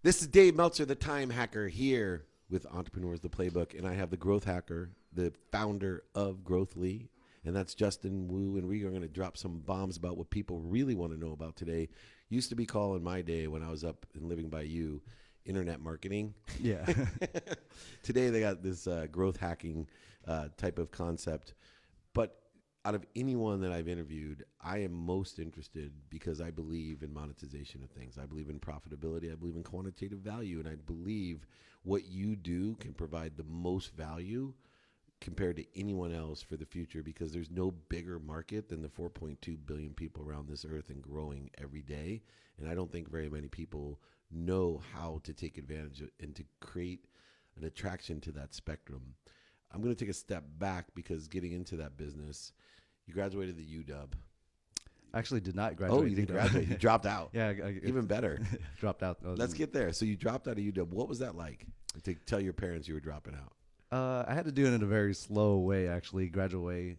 This is Dave Meltzer, the time hacker, here with Entrepreneurs, the Playbook, and I have the growth hacker, the founder of Growthly, and that's Justin Wu, and we are going to drop some bombs about what people really want to know about today. Used to be called in my day when I was up and living by you, internet marketing. Yeah. Today they got this growth hacking type of concept, but out of anyone that I've interviewed, I am most interested because I believe in monetization of things. I believe in profitability. I believe in quantitative value. And I believe what you do can provide the most value compared to anyone else for the future, because there's no bigger market than the 4.2 billion people around this earth and growing every day. And I don't think very many people know how to take advantage of and to create an attraction to that spectrum. I'm going to take a step back because getting into that business, you graduated the UW. I actually did not graduate. Oh, you didn't graduate. You dropped out. Yeah. Even better. Dropped out. Let's get there. So you dropped out of UW. What was that like to tell your parents you were dropping out? I had to do it in a very slow way, actually. Graduate,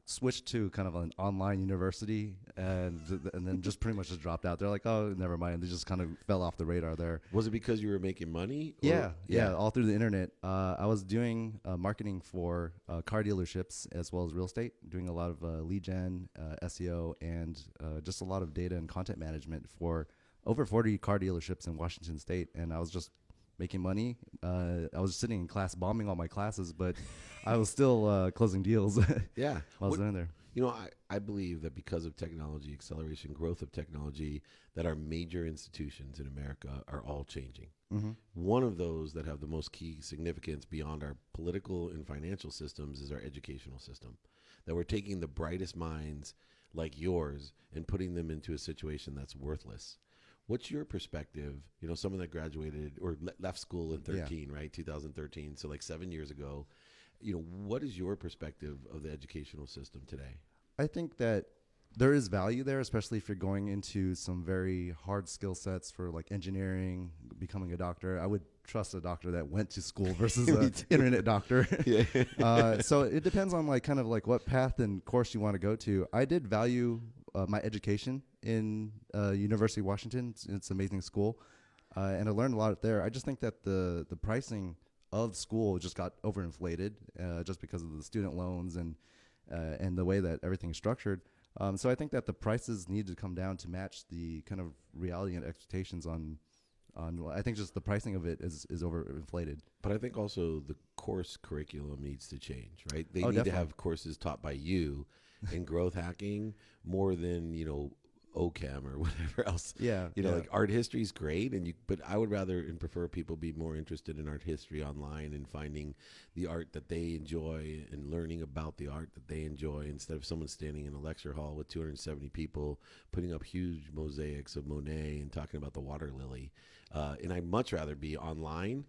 switched to kind of an online university, and then just pretty much just dropped out. They're like, oh, never mind. They just kind of fell off the radar there. Was it because you were making money? Yeah, all through the internet. I was doing marketing for car dealerships as well as real estate, doing a lot of lead gen, SEO, and just a lot of data and content management for over 40 car dealerships in Washington State. And I was just making money. I was sitting in class bombing all my classes, but I was still closing deals. Yeah. While I was in there. You know, I believe that because of technology, acceleration, growth of technology, that our major institutions in America are all changing. Mm-hmm. One of those that have the most key significance beyond our political and financial systems is our educational system. That we're taking the brightest minds like yours and putting them into a situation that's worthless. What's your perspective? You know, someone that graduated or left school in 13, right? 2013. So like 7 years ago. You know, what is your perspective of the educational system today? I think that there is value there, especially if you're going into some very hard skill sets for like engineering, becoming a doctor. I would trust a doctor that went to school versus an internet doctor. Yeah. So it depends on like kind of like what path and course you want to go to. I did value my education in University of Washington. It's an amazing school, and I learned a lot there. I just think that the pricing of school just got overinflated just because of the student loans and the way that everything's structured. So I think that the prices need to come down to match the kind of reality and expectations on I think just the pricing of it is overinflated. But I think also the course curriculum needs to change, right? They need Definitely. to have courses taught by you in growth hacking more than, you know, OChem or whatever else. Yeah. You know, like art history is great, but I would rather and prefer people be more interested in art history online and finding the art that they enjoy and learning about the art that they enjoy, instead of someone standing in a lecture hall with 270 people putting up huge mosaics of Monet and talking about the water lily. And I'd much rather be online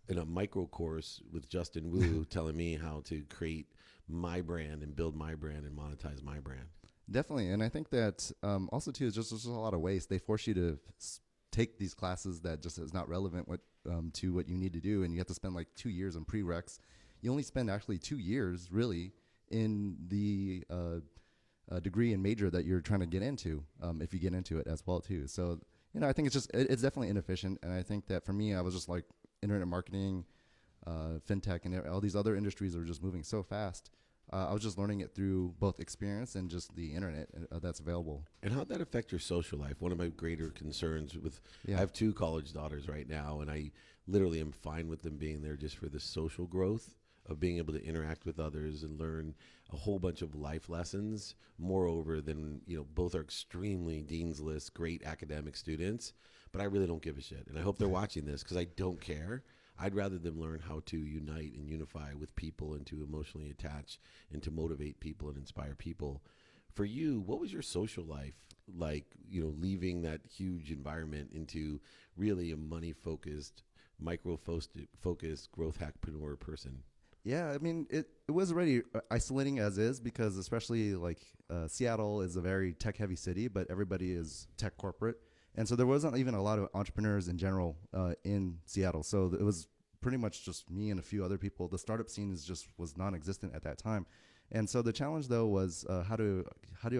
in a micro course with Justin Wu telling me how to create my brand and build my brand and monetize my brand. Definitely, and I think that also too is just there's a lot of waste. They force you to take these classes that just is not relevant to what you need to do, and you have to spend like 2 years on prereqs. You only spend actually 2 years really in the degree and major that you're trying to get into, if you get into it as well too. So you know, I think it's definitely inefficient, and I think that for me, I was just like internet marketing, fintech, and all these other industries are just moving so fast. I was just learning it through both experience and just the internet that's available. And how'd that affect your social life? One of my greater concerns I have 2 college daughters right now, and I literally am fine with them being there just for the social growth of being able to interact with others and learn a whole bunch of life lessons. Moreover, than, you know, both are extremely Dean's List, great academic students, but I really don't give a shit. And I hope they're watching this because I don't care. I'd rather them learn how to unite and unify with people and to emotionally attach and to motivate people and inspire people. For you, what was your social life like, you know, leaving that huge environment into really a money-focused, micro-focused growth hackpreneur person? Yeah, I mean, it was already isolating as is, because especially like Seattle is a very tech-heavy city, but everybody is tech corporate. And so there wasn't even a lot of entrepreneurs in general in Seattle. So it was pretty much just me and a few other people. The startup scene was non-existent at that time. And so the challenge though was how do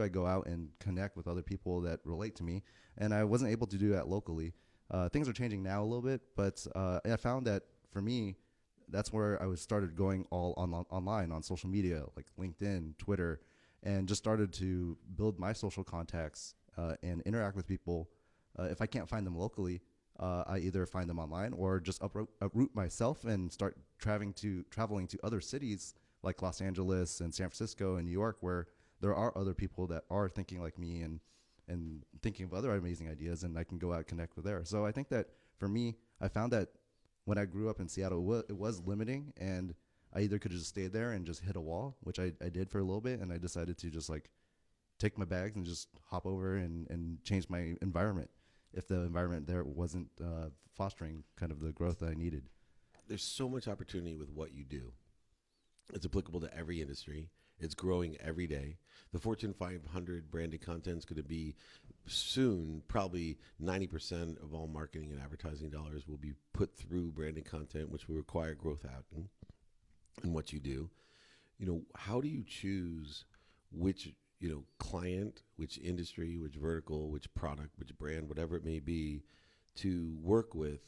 I go out and connect with other people that relate to me? And I wasn't able to do that locally. Things are changing now a little bit, but I found that for me, that's where I was started going all online on social media, like LinkedIn, Twitter, and just started to build my social contacts and interact with people. If I can't find them locally, I either find them online or just uproot myself and start traveling to other cities like Los Angeles and San Francisco and New York, where there are other people that are thinking like me and thinking of other amazing ideas, and I can go out and connect with there. So I think that for me, I found that when I grew up in Seattle, it was limiting, and I either could just stay there and just hit a wall, which I did for a little bit, and I decided to just like take my bags and just hop over and change my environment if the environment there wasn't fostering kind of the growth that I needed. There's so much opportunity with what you do. It's applicable to every industry. It's growing every day. The Fortune 500 branded content is going to be soon, probably 90% of all marketing and advertising dollars will be put through branded content, which will require growth hacking in what you do. How do you choose which, client, which industry, which vertical, which product, which brand, whatever it may be, to work with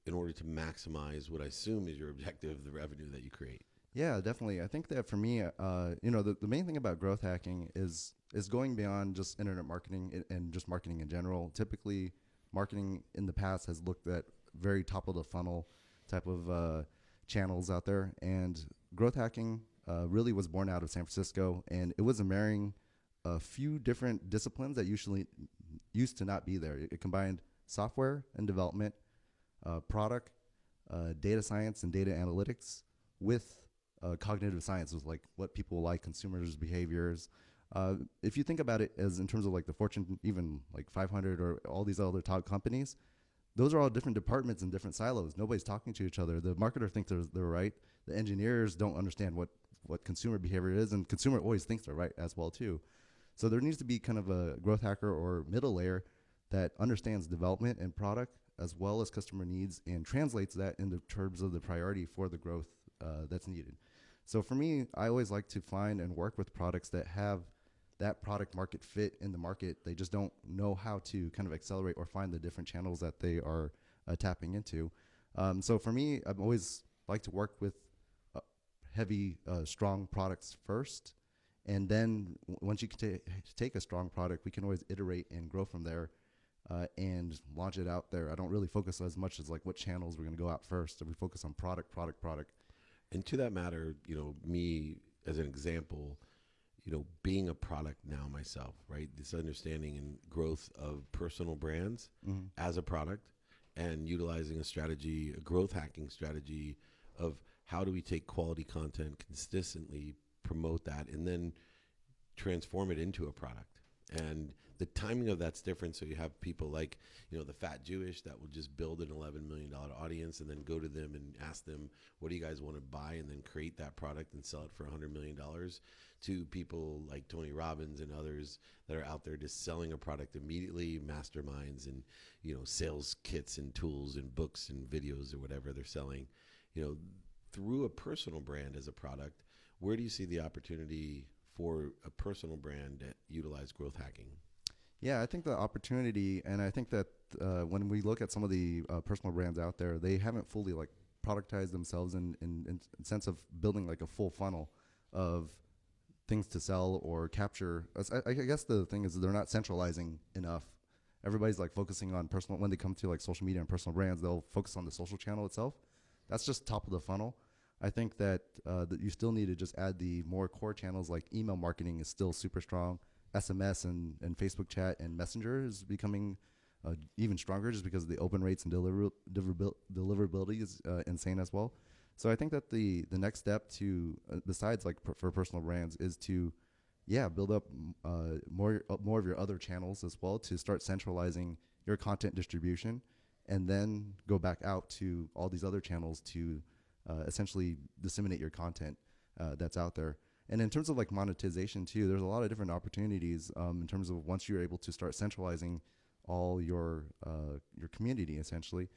in order to maximize what I assume is your objective, the revenue that you create? Yeah, definitely. I think that for me, the main thing about growth hacking is going beyond just internet marketing and just marketing in general. Typically, marketing in the past has looked at very top of the funnel type of channels out there, and growth hacking really was born out of San Francisco, and it was a marrying a few different disciplines that usually used to not be there. It combined software and development, product, data science and data analytics with cognitive science, was like what people like, consumers' behaviors. If you think about it as in terms of like the Fortune, even like 500 or all these other top companies, those are all different departments and different silos. Nobody's talking to each other. The marketer thinks they're right. The engineers don't understand what consumer behavior is, and consumer always thinks they're right as well too. So there needs to be kind of a growth hacker or middle layer that understands development and product as well as customer needs and translates that into terms of the priority for the growth that's needed. So for me, I always like to find and work with products that have that product market fit in the market. They just don't know how to kind of accelerate or find the different channels that they are tapping into. So for me, I've always like to work with heavy, strong products first. And then once you can take a strong product, we can always iterate and grow from there and launch it out there. I don't really focus as much as like what channels we're going to go out first. We focus on product. And to that matter, me as an example, being a product now myself, right? This understanding and growth of personal brands as a product and utilizing a strategy, a growth hacking strategy of how do we take quality content, consistently promote that, and then transform it into a product. And the timing of that's different. So you have people like, the fat Jewish that will just build an $11 million audience and then go to them and ask them, what do you guys want to buy? And then create that product and sell it for $100 million, to people like Tony Robbins and others that are out there just selling a product immediately, masterminds and, sales kits and tools and books and videos or whatever they're selling, through a personal brand as a product. Where do you see the opportunity for a personal brand that utilize growth hacking? Yeah, I think the opportunity, and I think that when we look at some of the personal brands out there, they haven't fully like productized themselves in sense of building like a full funnel of things to sell or capture. I guess the thing is they're not centralizing enough. Everybody's like focusing on personal, when they come to like social media and personal brands, they'll focus on the social channel itself. That's just top of the funnel. I think that you still need to just add the more core channels, like email marketing is still super strong. SMS and Facebook chat and Messenger is becoming even stronger just because the open rates and deliverability is insane as well. So I think that the next step to besides like for personal brands is to build up more of your other channels as well, to start centralizing your content distribution, and then go back out to all these other channels to essentially disseminate your content that's out there. And in terms of like monetization too, there's a lot of different opportunities in terms of once you're able to start centralizing all your community. Essentially,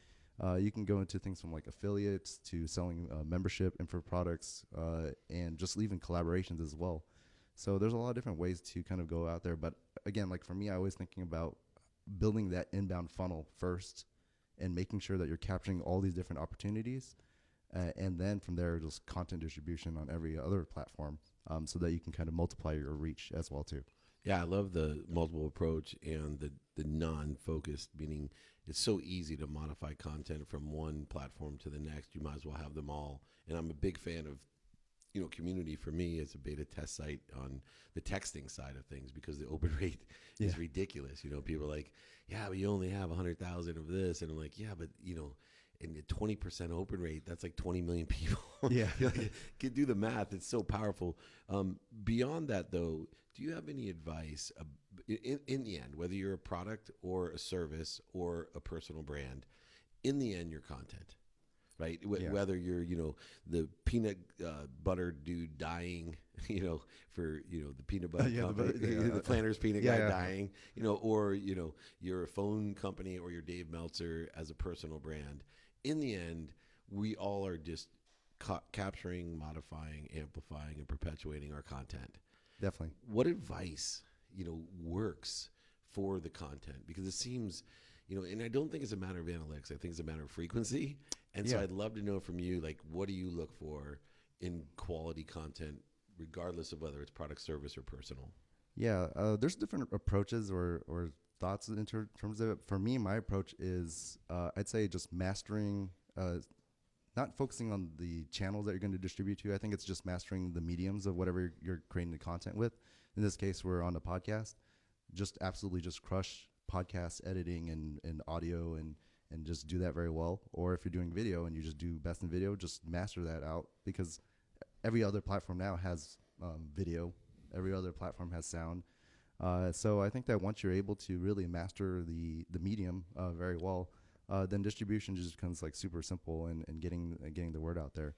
you can go into things from like affiliates to selling membership info products and just even collaborations as well. So there's a lot of different ways to kind of go out there. But again, like for me, I was thinking about building that inbound funnel first, and making sure that you're capturing all these different opportunities. And then from there, just content distribution on every other platform, so that you can kind of multiply your reach as well too. Yeah, I love the multiple approach and the non-focused, meaning it's so easy to modify content from one platform to the next. You might as well have them all. And I'm a big fan of, community for me is a beta test site on the texting side of things because the open rate is ridiculous. People are like, yeah, but you only have 100,000 of this. And I'm like, yeah, but, in the 20% open rate, that's like 20 million people. Yeah. Can do the math. It's so powerful. Beyond that, though, do you have any advice in the end, whether you're a product or a service or a personal brand, in the end, your content, right? Whether you're, the peanut butter dude dying, for, the peanut butter company, the Planters peanut guy dying, or, you're a phone company or you're Dave Meltzer as a personal brand. In the end, we all are just capturing, modifying, amplifying, and perpetuating our content. Definitely. What advice, works for the content? Because it seems, and I don't think it's a matter of analytics. I think it's a matter of frequency. And so I'd love to know from you, like, what do you look for in quality content, regardless of whether it's product, service, or personal? Yeah, there's different approaches or thoughts in terms of it. For me, my approach is, I'd say just mastering, not focusing on the channels that you're going to distribute to. I think it's just mastering the mediums of whatever you're creating the content with. In this case, we're on a podcast. Just absolutely just crush podcast editing and audio and just do that very well. Or if you're doing video and you just do best in video, just master that out, because every other platform now has video. Every other platform has sound. So I think that once you're able to really master the medium very well, then distribution just becomes like super simple and getting the word out there.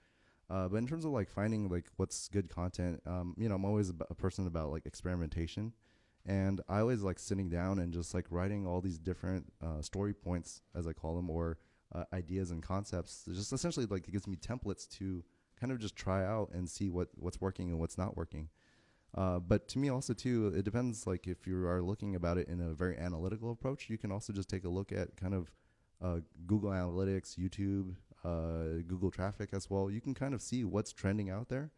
But in terms of like finding like what's good content, I'm always a person about like experimentation, and I always like sitting down and just like writing all these different story points, as I call them, or ideas and concepts. Just essentially like it gives me templates to kind of just try out and see what's working and what's not working. But to me also too, it depends. Like if you are looking about it in a very analytical approach, you can also just take a look at kind of Google Analytics, YouTube, Google traffic as well. You can kind of see what's trending out there,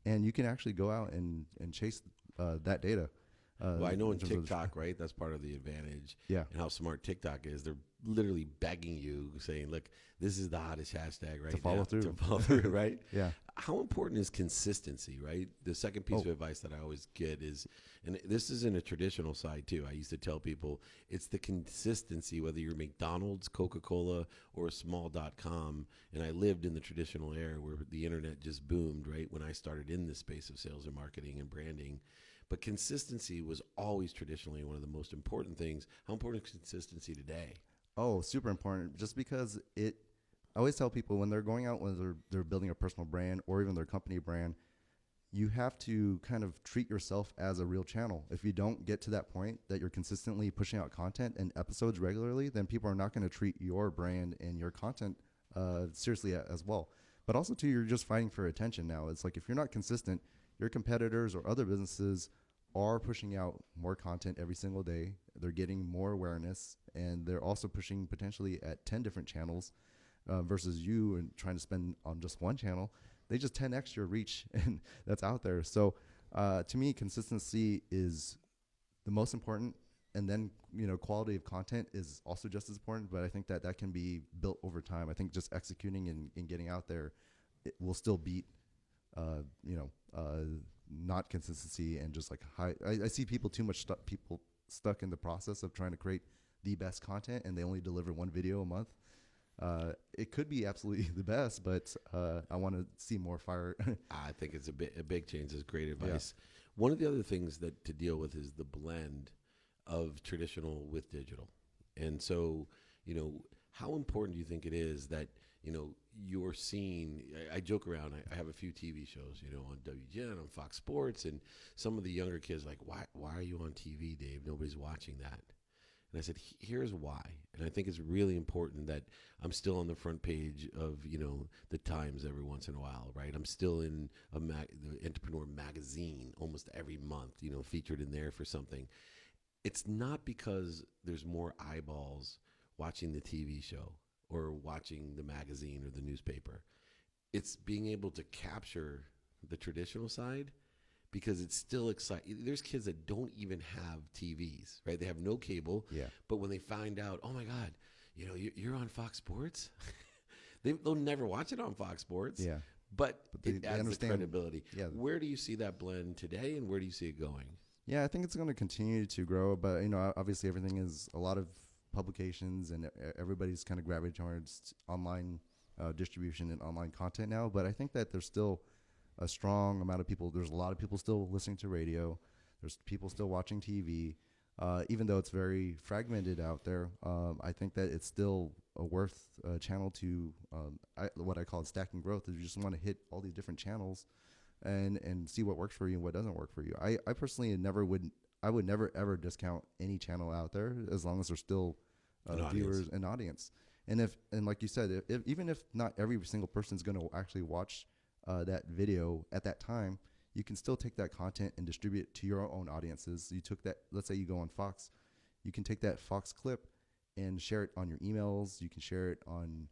and you can actually go out and chase that data. Well, I know in TikTok, right? That's part of the advantage. Yeah. And how smart TikTok is. They're literally begging you, saying, look, this is the hottest hashtag right to follow now. through. To follow through, right? Yeah. How important is consistency, right? The second piece of advice that I always get is, and this is in a traditional side too. I used to tell people it's the consistency, whether you're McDonald's, Coca-Cola, or a small.com. And I lived in the traditional era where the internet just boomed, right? When I started in this space of sales and marketing and branding. But consistency was always traditionally one of the most important things. How important is consistency today? Oh, super important. Just because I always tell people when they're going out, when they're building a personal brand or even their company brand, you have to kind of treat yourself as a real channel. If you don't get to that point that you're consistently pushing out content and episodes regularly, then people are not going to treat your brand and your content seriously as well. But also too, you're just fighting for attention now. It's like if you're not consistent, your competitors or other businesses are pushing out more content every single day. They're getting more awareness, and they're also pushing potentially at 10 different channels versus you and trying to spend on just one channel. They just 10x your reach, and that's out there. So to me, consistency is the most important, and then quality of content is also just as important, but I think that can be built over time. I think just executing and getting out there, it will still beat not consistency and just like high. I see people people stuck in the process of trying to create the best content, and they only deliver one video a month. It could be absolutely the best, but I want to see more fire. I think it's a big change. Is great advice. Yeah. One of the other things that to deal with is the blend of traditional with digital. And so, how important do you think it is that, you're seeing, I joke around, I have a few TV shows, on WGN, on Fox Sports, and some of the younger kids are like, why are you on TV, Dave? Nobody's watching that. And I said, here's why. And I think it's really important that I'm still on the front page of, the Times every once in a while, right? I'm still in the Entrepreneur magazine almost every month, featured in there for something. It's not because there's more eyeballs watching the TV show or watching the magazine or the newspaper. It's being able to capture the traditional side because it's still exciting. There's kids that don't even have TVs, right? They have no cable. Yeah. But when they find out, oh my God, you're on Fox Sports, they'll never watch it on Fox Sports. Yeah. But they it adds understand the credibility. Yeah. Where do you see that blend today, and where do you see it going? Yeah, I think it's going to continue to grow, but obviously everything is a lot of publications, and everybody's kind of gravitating towards online distribution and online content now. But I think that there's still a strong amount of people. There's a lot of people still listening to radio. There's people still watching TV, even though it's very fragmented out there. I think that it's still a worth channel to what I call stacking growth. Is you just want to hit all these different channels and see what works for you and what doesn't work for you. I personally would never ever discount any channel out there as long as there's still viewers and audience. And like you said, even if not every single person's going to actually watch that video at that time, you can still take that content and distribute it to your own audiences. You took that, let's say you go on Fox, you can take that Fox clip and share it on your emails. You can share it on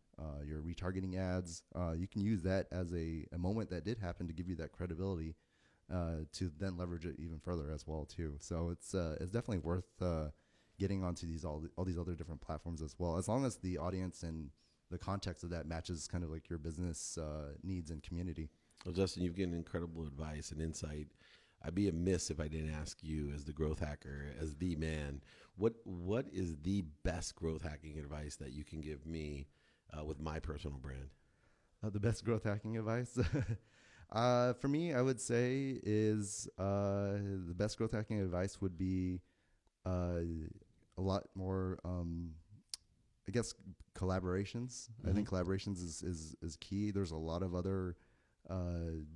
your retargeting ads. You can use that as a moment that did happen to give you that credibility to then leverage it even further as well too. So it's definitely worth getting onto all these other different platforms as well, as long as the audience and the context of that matches kind of like your business needs and community. Well, Justin, you've given incredible advice and insight. I'd be amiss if I didn't ask you, as the growth hacker, as the man, what is the best growth hacking advice that you can give me with my personal brand? The best growth hacking advice? For me, I would say is the best growth hacking advice would be a lot more, I guess, collaborations. I think collaborations is key. There's a lot of other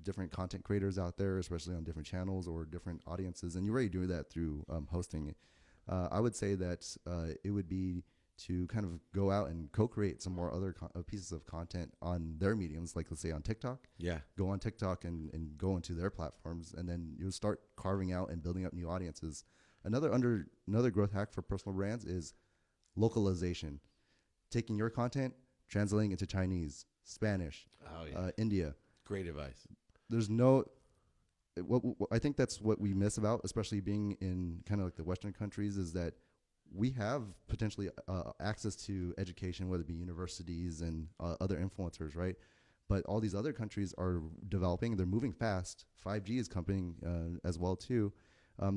different content creators out there, especially on different channels or different audiences, and you already do that through hosting. I would say that it would be to kind of go out and co-create some more other pieces of content on their mediums, like let's say on TikTok. Yeah. Go on TikTok and go into their platforms, and then you'll start carving out and building up new audiences. Another growth hack for personal brands is localization. Taking your content, translating it to Chinese, Spanish, India. Great advice. There's I think that's what we miss about, especially being in kind of like the Western countries, is that we have potentially access to education, whether it be universities and other influencers, right? But all these other countries are developing. They're moving fast. 5G is coming as well too.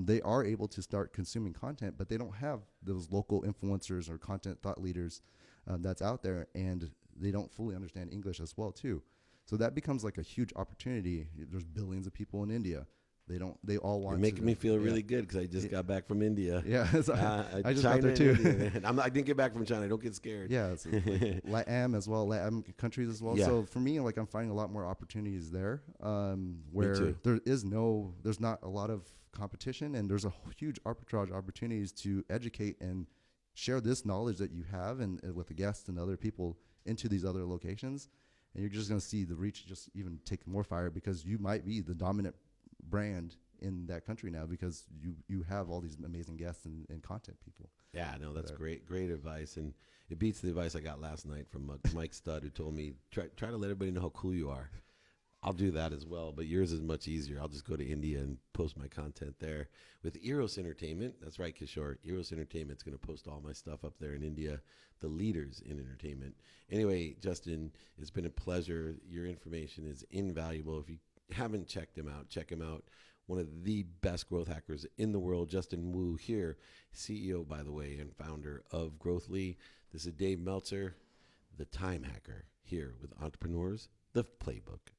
They are able to start consuming content, but they don't have those local influencers or content thought leaders that's out there, and they don't fully understand English as well too. So that becomes like a huge opportunity. There's billions of people in India. They all want. You're making me feel really good because I just got back from India. Yeah, I just China got there too. India, I didn't get back from China. Don't get scared. Yeah, so like LATAM as well, LATAM countries as well. Yeah. So for me, like I'm finding a lot more opportunities there, where there's not a lot of competition, and there's a huge arbitrage opportunities to educate and share this knowledge that you have and with the guests and other people into these other locations. And you're just going to see the reach just even take more fire, because you might be the dominant brand in that country now because you have all these amazing guests and content people. Yeah, no, that's great advice. And it beats the advice I got last night from Mike Studd, who told me, try to let everybody know how cool you are. I'll do that as well, but yours is much easier. I'll just go to India and post my content there. With Eros Entertainment, that's right, Kishore, Eros Entertainment's going to post all my stuff up there in India, the leaders in entertainment. Anyway, Justin, it's been a pleasure. Your information is invaluable. If you haven't checked him out, check him out. One of the best growth hackers in the world, Justin Wu here, CEO, by the way, and founder of Growthly. This is Dave Meltzer, the time hacker, here with Entrepreneurs, the Playbook.